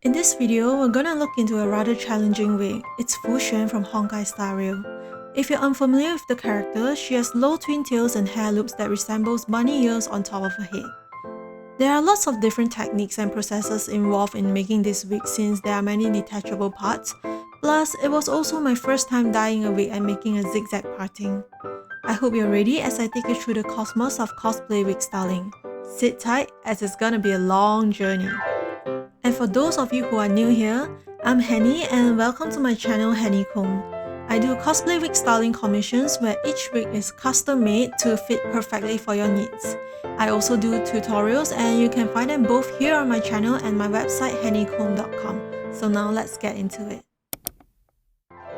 In this video, we're gonna look into a rather challenging wig. It's xuan from Honkai Star Rail. If you're unfamiliar with the character, she has low twin tails and hair loops that resembles bunny ears on top of her head. There are lots of different techniques and processes involved in making this wig since there are many detachable parts. Plus, it was also my first time dyeing a wig and making a zigzag parting. I hope you're ready as I take you through the cosmos of cosplay wig styling. Sit tight as it's gonna be a long journey. And for those of you who are new here, I'm Henny and welcome to my channel Honeycomb. I do cosplay wig styling commissions where each wig is custom made to fit perfectly for your needs. I also do tutorials and you can find them both here on my channel and my website honeycomb.com. So now let's get into it.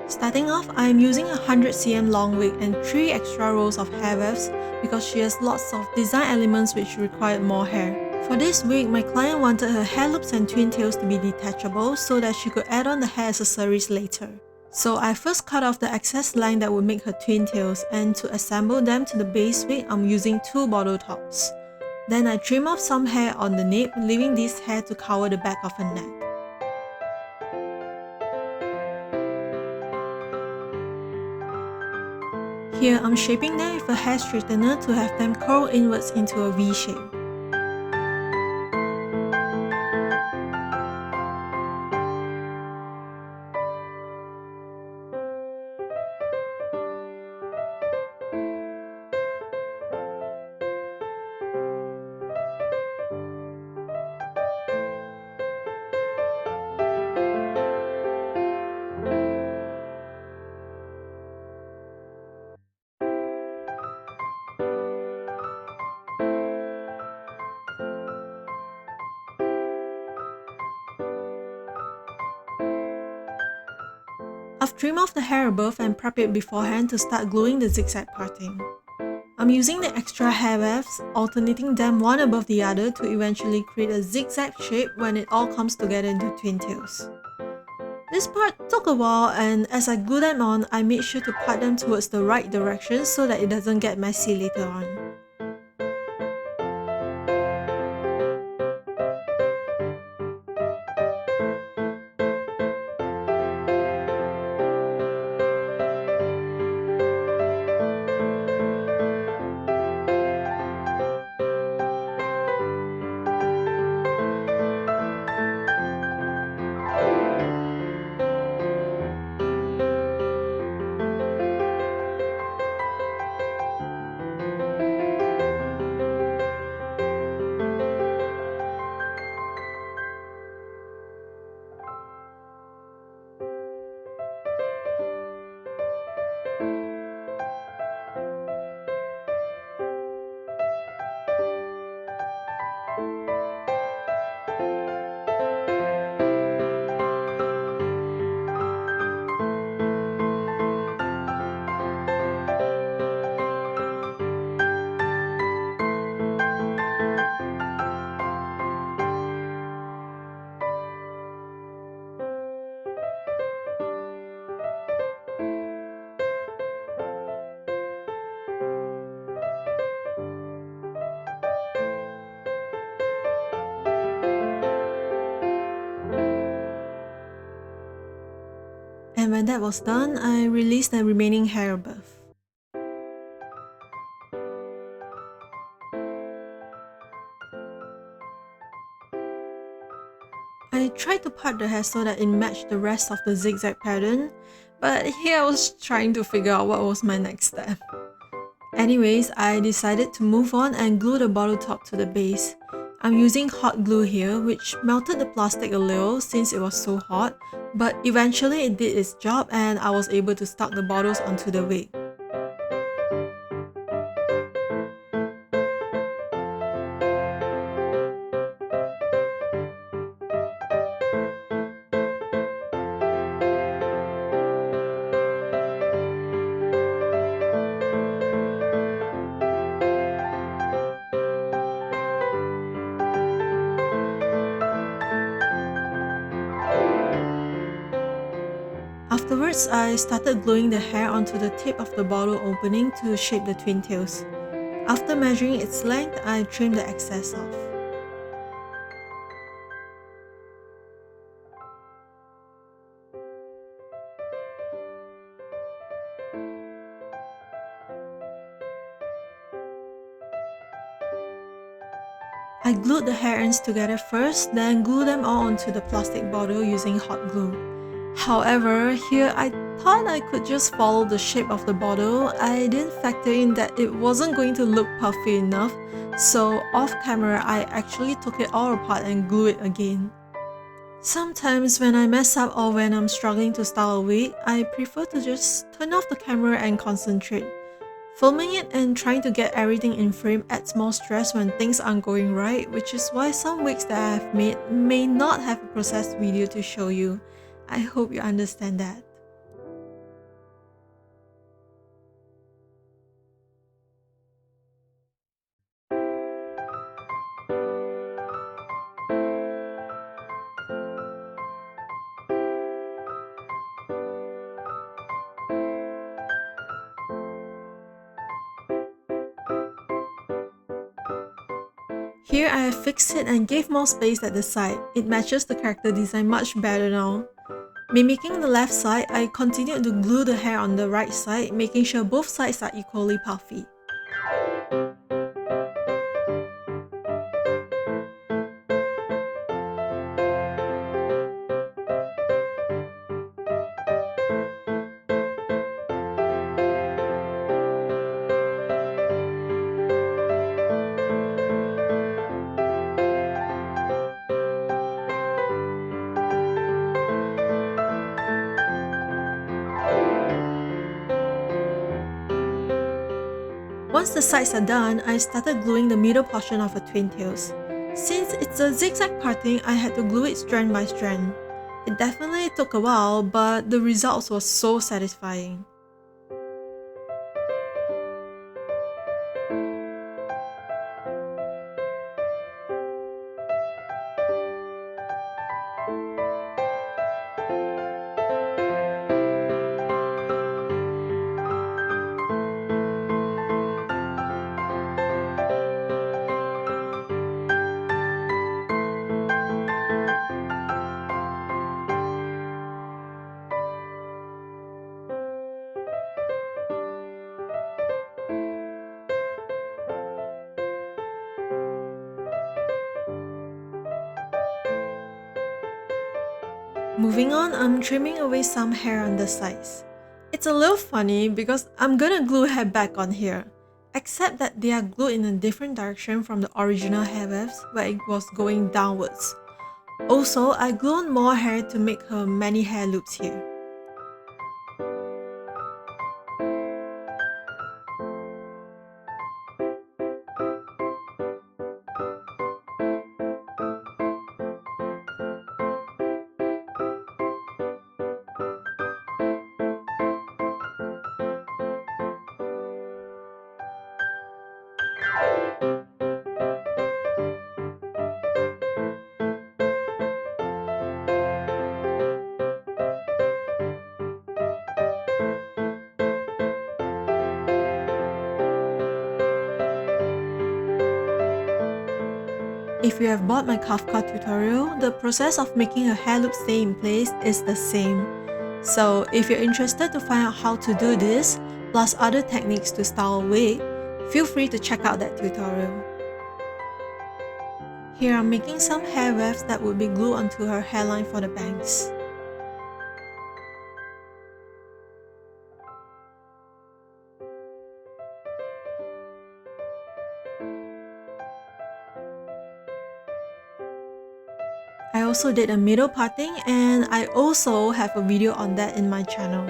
Starting off, I am using a 100 cm long wig and 3 extra rows of hair wefts because she has lots of design elements which required more hair. For this wig, my client wanted her hair loops and twin tails to be detachable so that she could add on the hair accessories later. So I first cut off the excess line that would make her twin tails, and to assemble them to the base wig, I'm using 2 bottle tops. Then I trim off some hair on the nape, leaving this hair to cover the back of her neck. Here, I'm shaping them with a hair straightener to have them curl inwards into a V shape. I've trimmed off the hair above and prepped it beforehand to start gluing the zigzag parting. I'm using the extra hair wefts, alternating them one above the other to eventually create a zigzag shape when it all comes together into twin tails. This part took a while, and as I glue them on, I made sure to part them towards the right direction so that it doesn't get messy later on. And when that was done, I released the remaining hair above. I tried to part the hair so that it matched the rest of the zigzag pattern, but here I was trying to figure out what was my next step. Anyways, I decided to move on and glue the bottle top to the base. I'm using hot glue here, which melted the plastic a little since it was so hot, but eventually it did its job and I was able to stuck the bottles onto the wig. Afterwards, I started gluing the hair onto the tip of the bottle opening to shape the twin tails. After measuring its length, I trimmed the excess off. I glued the hair ends together first, then glued them all onto the plastic bottle using hot glue. However, here I thought I could just follow the shape of the bottle. I didn't factor in that it wasn't going to look puffy enough, so off camera I actually took it all apart and glued it again. Sometimes when I mess up or when I'm struggling to style a wig, I prefer to just turn off the camera and concentrate. Filming it and trying to get everything in frame adds more stress when things aren't going right, which is why some wigs that I have made may not have a processed video to show you. I hope you understand that. Here I have fixed it and gave more space at the side. It matches the character design much better now. Mimicking the left side, I continued to glue the hair on the right side, making sure both sides are equally puffy. Once the sides are done, I started gluing the middle portion of her twin tails. Since it's a zigzag parting, I had to glue it strand by strand. It definitely took a while, but the results were so satisfying. Moving on, I'm trimming away some hair on the sides. It's a little funny because I'm gonna glue hair back on here, except that they are glued in a different direction from the original hair wefts where it was going downwards. Also, I glued more hair to make her many hair loops here. If you have bought my Kafka tutorial, the process of making a hair loop stay in place is the same. So if you're interested to find out how to do this, plus other techniques to style a wig, feel free to check out that tutorial. Here I'm making some hair wefts that would be glued onto her hairline for the bangs. I also did a middle parting and I also have a video on that in my channel.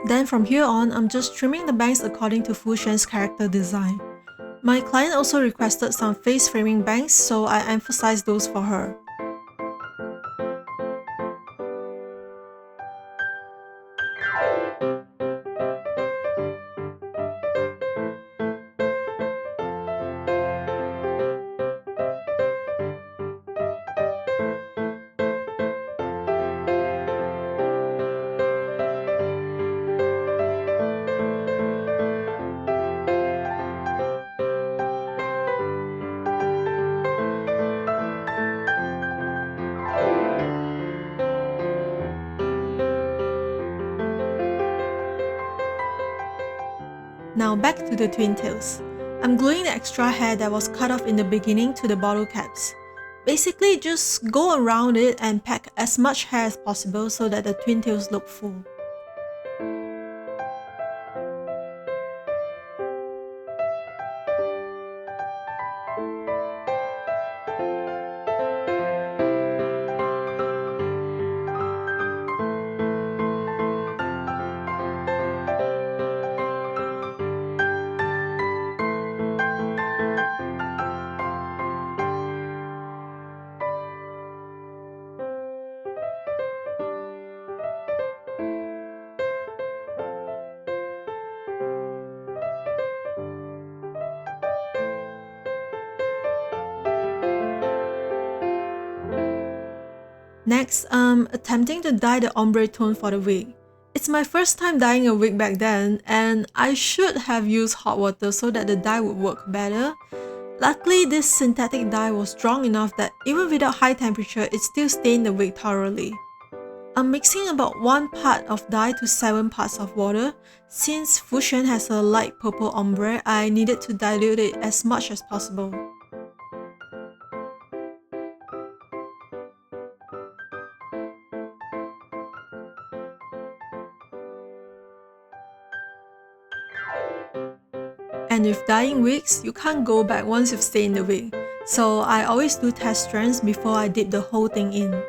Then from here on, I'm just trimming the bangs according to Fu Xuan's character design. My client also requested some face framing bangs, so I emphasized those for her. Now back to the twin tails. I'm gluing the extra hair that was cut off in the beginning to the bottle caps. Basically, just go around it and pack as much hair as possible so that the twin tails look full. Next, I'm attempting to dye the ombre tone for the wig. It's my first time dyeing a wig back then, and I should have used hot water so that the dye would work better. Luckily, this synthetic dye was strong enough that even without high temperature, it still stained the wig thoroughly. I'm mixing about 1 part of dye to 7 parts of water. Since Fu Xuan has a light purple ombre, I needed to dilute it as much as possible. And with dyeing wigs, you can't go back once you've stained the wig. So I always do test strands before I dip the whole thing in.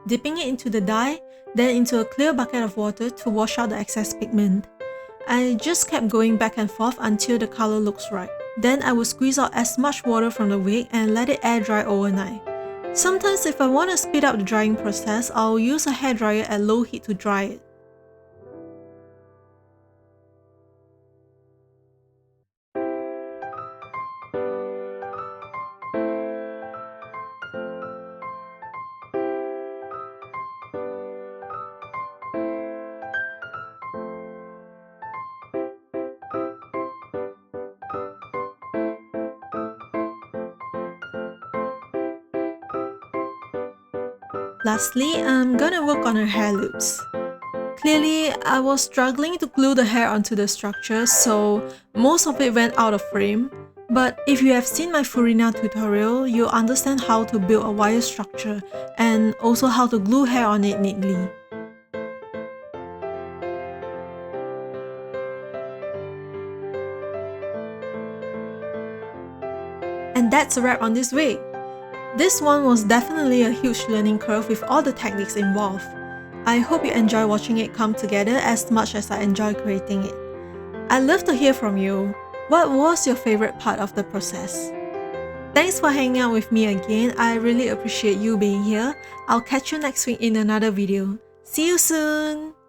Dipping it into the dye, then into a clear bucket of water to wash out the excess pigment. I just kept going back and forth until the color looks right. Then I will squeeze out as much water from the wig and let it air dry overnight. Sometimes if I want to speed up the drying process, I'll use a hairdryer at low heat to dry it. Lastly, I'm gonna work on her hair loops. Clearly, I was struggling to glue the hair onto the structure, so most of it went out of frame. But if you have seen my Furina tutorial, you'll understand how to build a wire structure and also how to glue hair on it neatly. And that's a wrap on this wig. This one was definitely a huge learning curve with all the techniques involved. I hope you enjoy watching it come together as much as I enjoy creating it. I'd love to hear from you. What was your favorite part of the process? Thanks for hanging out with me again. I really appreciate you being here. I'll catch you next week in another video. See you soon!